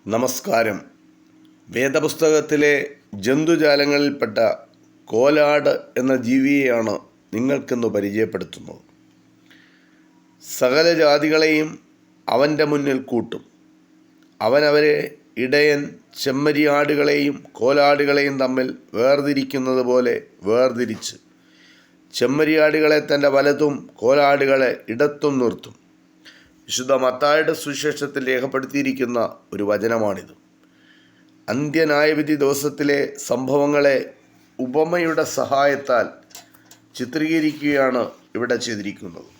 നമസ്കാരം. വേദപുസ്തകത്തിലെ ജന്തുജാലങ്ങളിൽപ്പെട്ട കോലാട് എന്ന ജീവിയെയാണ് നിങ്ങൾക്കിന്ന് പരിചയപ്പെടുത്തുന്നത്. സകല ജാതികളെയും അവൻ്റെ മുന്നിൽ കൂട്ടും. അവരെ ഇടയൻ ചെമ്മരിയാടുകളെയും കോലാടുകളെയും തമ്മിൽ വേർതിരിക്കുന്നത് പോലെ വേർതിരിച്ച് ചെമ്മരിയാടുകളെ തൻ്റെ വലത്തും കോലാടുകളെ ഇടത്തും നിർത്തും. വിശുദ്ധ മത്തായിയുടെ സുവിശേഷത്തിൽ രേഖപ്പെടുത്തിയിരിക്കുന്ന ഒരു വചനമാണിത്. അന്ത്യന്യായവിധി ദിവസത്തിലെ സംഭവങ്ങളെ ഉപമയുടെ സഹായത്താൽ ചിത്രീകരിക്കുകയാണ് ഇവിടെ ചെയ്തിരിക്കുന്നത്.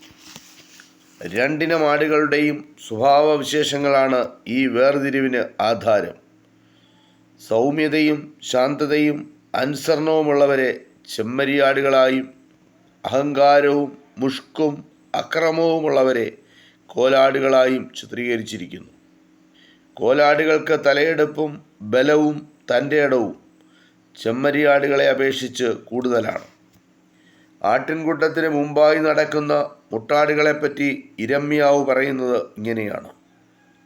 രണ്ടിനം ആടുകളുടെയും സ്വഭാവവിശേഷങ്ങളാണ് ഈ വേർതിരിവിന് ആധാരം. സൗമ്യതയും ശാന്തതയും അനുസരണവുമുള്ളവരെ ചെമ്മരിയാടുകളായും അഹങ്കാരവും മുഷ്കും അക്രമവുമുള്ളവരെ കോലാടുകളായും ചിത്രീകരിച്ചിരിക്കുന്നു. കോലാടുകൾക്ക് തലയെടുപ്പും ബലവും തൻ്റെ ഇടവും ചെമ്മരിയാടുകളെ അപേക്ഷിച്ച് കൂടുതലാണ്. ആട്ടിൻകൂട്ടത്തിന് മുമ്പായി നടക്കുന്ന മുട്ടാടുകളെപ്പറ്റി ഇരമ്യാവ് പറയുന്നത് ഇങ്ങനെയാണ്: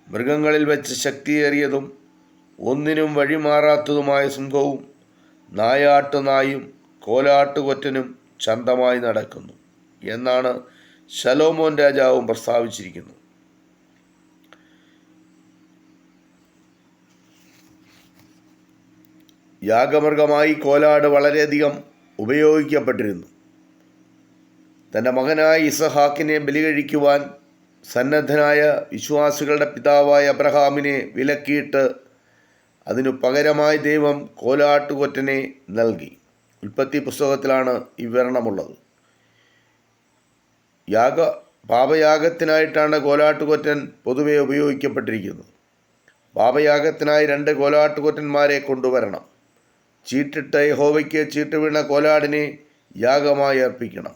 മൃഗങ്ങളിൽ വെച്ച് ശക്തിയേറിയതും ഒന്നിനും വഴിമാറാത്തതുമായ സിംഹവും നായാട്ടുനായും കോലാട്ടുകൊറ്റനും ചന്തമായി നടക്കുന്നു എന്നാണ് ശലോമോൻ രാജാവും പ്രസ്താവിച്ചിരിക്കുന്നു. യാഗമൃഗമായി കോലാട് വളരെയധികം ഉപയോഗിക്കപ്പെട്ടിരുന്നു. തൻ്റെ മകനായ ഇസഹാക്കിനെ ബലി കഴിക്കുവാൻ സന്നദ്ധനായ വിശ്വാസികളുടെ പിതാവായ അബ്രഹാമിനെ വിലക്കിയിട്ട് അതിനു പകരമായി ദൈവം കോലാട്ടുകൊറ്റനെ നൽകി. ഉൽപ്പത്തി പുസ്തകത്തിലാണ് ഈ വിവരണമുള്ളത്. പാപയാഗത്തിനായിട്ടാണ് കോലാട്ടുകൊറ്റൻ പൊതുവെ ഉപയോഗിക്കപ്പെട്ടിരിക്കുന്നത്. പാപയാഗത്തിനായി 2 കോലാട്ടുകൊറ്റന്മാരെ കൊണ്ടുവരണം. ചീട്ടിട്ട് യഹോവയ്ക്ക് ചീട്ട് വീണ കോലാടിനെ യാഗമായി അർപ്പിക്കണം,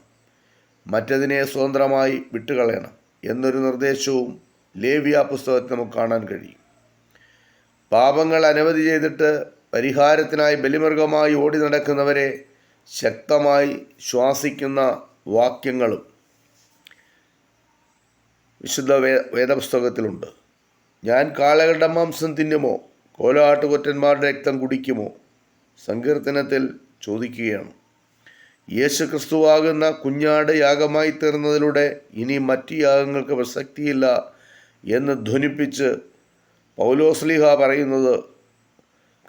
മറ്റതിനെ സ്വതന്ത്രമായി വിട്ടുകളയണം എന്നൊരു നിർദ്ദേശവും ലേവ്യ പുസ്തകത്തിൽ നമുക്ക് കാണാൻ കഴിയും. പാപങ്ങൾ അനവധി ചെയ്തിട്ട് പരിഹാരത്തിനായി ബലിമൃഗമായി ഓടി നടക്കുന്നവരെ ശക്തമായി ശ്വാസിക്കുന്ന വാക്യങ്ങളും വിശുദ്ധ വേദപുസ്തകത്തിലുണ്ട്. ഞാൻ കാളകളുടെ മാംസം തിന്നുമോ, കോലാട്ടുകൊറ്റന്മാരുടെ രക്തം കുടിക്കുമോ? സങ്കീർത്തനത്തിൽ ചോദിക്കുകയാണ്. യേശു ക്രിസ്തുവാകുന്ന കുഞ്ഞാട് യാഗമായി തീർന്നതിലൂടെ ഇനി മറ്റ് യാഗങ്ങൾക്ക് പ്രസക്തിയില്ല എന്ന് ധ്വനിപ്പിച്ച് പൗലോസ്ലീഹ പറയുന്നത്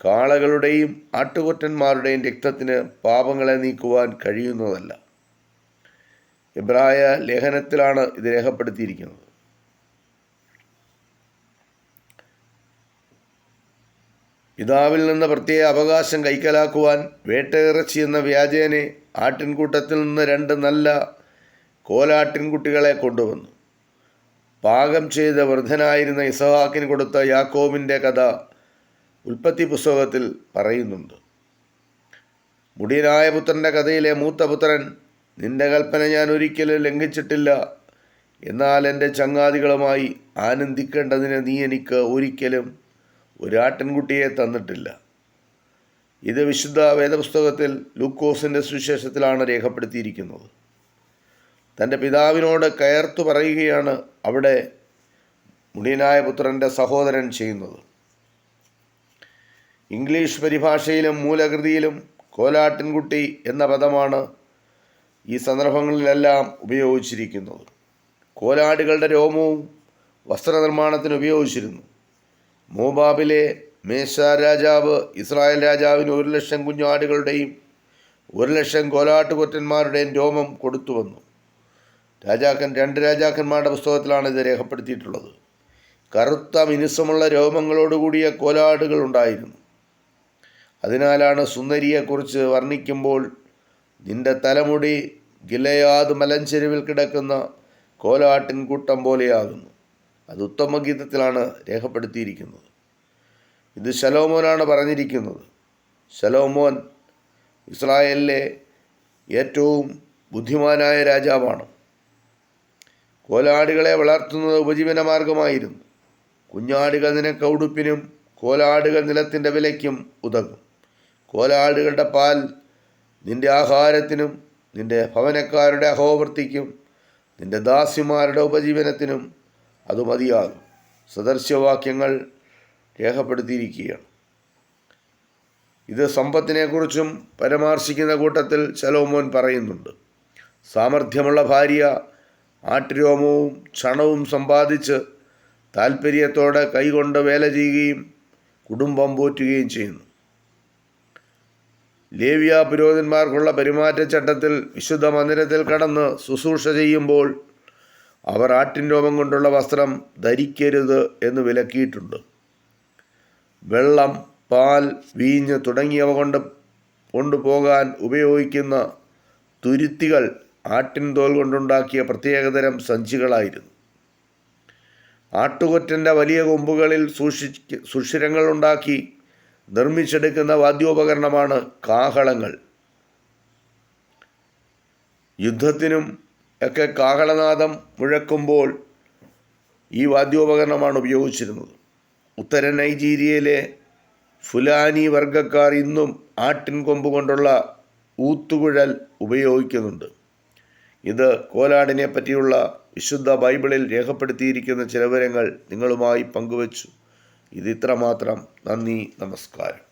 കാളകളുടെയും ആട്ടുകൊറ്റന്മാരുടെയും രക്തത്തിന് പാപങ്ങളെ നീക്കുവാൻ കഴിയുന്നതല്ല. എബ്രായ ലേഖനത്തിലാണ് ഇത് രേഖപ്പെടുത്തിയിരിക്കുന്നത്. പിതാവിൽ നിന്ന് പ്രത്യേക അവകാശം കൈക്കലാക്കുവാൻ വേട്ടയിറച്ചി എന്ന വ്യാജേനെ ആട്ടിൻകൂട്ടത്തിൽ നിന്ന് 2 നല്ല കോലാട്ടിൻകുട്ടികളെ കൊണ്ടുവന്നു. പാകം ചെയ്ത് വൃദ്ധനായിരുന്ന ഇസഹാക്കിന് കൊടുത്ത യാക്കോബിൻ്റെ കഥ ഉൽപ്പത്തി പുസ്തകത്തിൽ പറയുന്നുണ്ട്. മുടിയനായ പുത്രൻ്റെ കഥയിലെ മൂത്ത പുത്രൻ, നിന്റെ കൽപ്പന ഞാൻ ഒരിക്കലും ലംഘിച്ചിട്ടില്ല, എന്നാൽ എൻ്റെ ചങ്ങാതികളുമായി ആനന്ദിക്കേണ്ടതിന് നീ എനിക്ക് ഒരിക്കലും ഒരാട്ടിൻകുട്ടിയെ തന്നിട്ടില്ല. ഇത് വിശുദ്ധ വേദപുസ്തകത്തിൽ ലൂക്കോസിൻ്റെ സുവിശേഷത്തിലാണ് രേഖപ്പെടുത്തിയിരിക്കുന്നത്. തൻ്റെ പിതാവിനോട് കയർത്തു പറയുകയാണ് അവിടെ മുടിയനായ പുത്രൻ്റെ സഹോദരൻ ചെയ്യുന്നത്. ഇംഗ്ലീഷ് പരിഭാഷയിലും മൂലകൃതിയിലും കോലാട്ടിൻകുട്ടി എന്ന പദമാണ് ഈ സന്ദർഭങ്ങളിലെല്ലാം ഉപയോഗിച്ചിരിക്കുന്നത്. കോലാടുകളുടെ രോമവും വസ്ത്രനിർമ്മാണത്തിന് ഉപയോഗിച്ചിരുന്നു. മോബാബിലെ മേശ രാജാവ് ഇസ്രായേൽ രാജാവിന് 1,00,000 കുഞ്ഞാടുകളുടെയും 1,00,000 കോലാട്ടുകൊറ്റന്മാരുടെയും രോമം കൊടുത്തുവന്നു. 2 രാജാക്കന്മാരുടെ പുസ്തകത്തിലാണ് ഇത് രേഖപ്പെടുത്തിയിട്ടുള്ളത്. കറുത്ത മിനുസമുള്ള രോമങ്ങളോടുകൂടിയ കോലാടുകൾ ഉണ്ടായിരുന്നു. അതിനാലാണ് സുന്ദരിയെക്കുറിച്ച് വർണ്ണിക്കുമ്പോൾ നിന്റെ തലമുടി ഗിലെയാദ് മലഞ്ചെരുവിൽ കിടക്കുന്ന കോലാട്ടിൻ കൂട്ടം പോലെയാകുന്നു. അത് ഉത്തമഗീതത്തിലാണ് രേഖപ്പെടുത്തിയിരിക്കുന്നത്. ഇത് ശലോമോനാണ് പറഞ്ഞിരിക്കുന്നത്. ശലോമോൻ ഇസ്രായേലിലെ ഏറ്റവും ബുദ്ധിമാനായ രാജാവാണ്. കോലാടുകളെ വളർത്തുന്നത് ഉപജീവന മാർഗമായിരുന്നു. കുഞ്ഞാടുകൾ നിനക്ക് ഉടുപ്പിനും കോലാടുകൾ നിലത്തിൻ്റെ വിലയ്ക്കും ഉതകും. കോലാടുകളുടെ പാൽ നിന്റെ ആഹാരത്തിനും നിന്റെ ഭവനക്കാരുടെ അഹോവൃത്തിക്കും നിന്റെ ദാസിമാരുടെ ഉപജീവനത്തിനും അത് മതിയാകും. സദൃശ്യവാക്യങ്ങൾ രേഖപ്പെടുത്തിയിരിക്കുകയാണ്. ഇത് സമ്പത്തിനെക്കുറിച്ചും പരാമർശിക്കുന്ന കൂട്ടത്തിൽ ശലോമോൻ പറയുന്നുണ്ട്. സാമർഥ്യമുള്ള ഭാര്യ ആട്ടുരോമവും ചണവും സമ്പാദിച്ച് താൽപ്പര്യത്തോടെ കൈകൊണ്ട് വേല ചെയ്യുകയും കുടുംബം പോറ്റുകയും ചെയ്യുന്നു. ലേവ്യ പുരോഹിതന്മാർക്കുള്ള പെരുമാറ്റച്ചട്ടത്തിൽ വിശുദ്ധ മന്ദിരത്തിൽ കടന്ന് ശുശ്രൂഷ ചെയ്യുമ്പോൾ അവർ ആട്ടിൻ രോമം കൊണ്ടുള്ള വസ്ത്രം ധരിക്കരുത് എന്ന് വിലക്കിയിട്ടുണ്ട്. വെള്ളം, പാൽ, വീഞ്ഞ് തുടങ്ങിയവ കൊണ്ടുപോകാൻ ഉപയോഗിക്കുന്ന തുരുത്തികൾ ആട്ടിൻ തോൽ കൊണ്ടുണ്ടാക്കിയ പ്രത്യേകതരം സഞ്ചികളായിരുന്നു. ആട്ടുകൊറ്റൻ്റെ വലിയ കൊമ്പുകളിൽ സുഷിരങ്ങൾ ഉണ്ടാക്കി നിർമ്മിച്ചെടുക്കുന്ന വാദ്യോപകരണമാണ് കാഹളങ്ങൾ. യുദ്ധത്തിനും ഒക്കെ കാഹളനാദം മുഴക്കുമ്പോൾ ഈ വാദ്യോപകരണമാണ് ഉപയോഗിച്ചിരുന്നത്. ഉത്തര നൈജീരിയയിലെ ഫുലാനി വർഗക്കാർ ഇന്നും ആട്ടിൻ കൊമ്പ് കൊണ്ടുള്ള ഊത്തുകുഴൽ ഉപയോഗിക്കുന്നുണ്ട്. ഇത് കോലാടിനെ പറ്റിയുള്ള വിശുദ്ധ ബൈബിളിൽ രേഖപ്പെടുത്തിയിരിക്കുന്ന ചില വിവരങ്ങൾ നിങ്ങളുമായി പങ്കുവച്ചു. ഇത് ഇത്രമാത്രം. നന്ദി, നമസ്കാരം.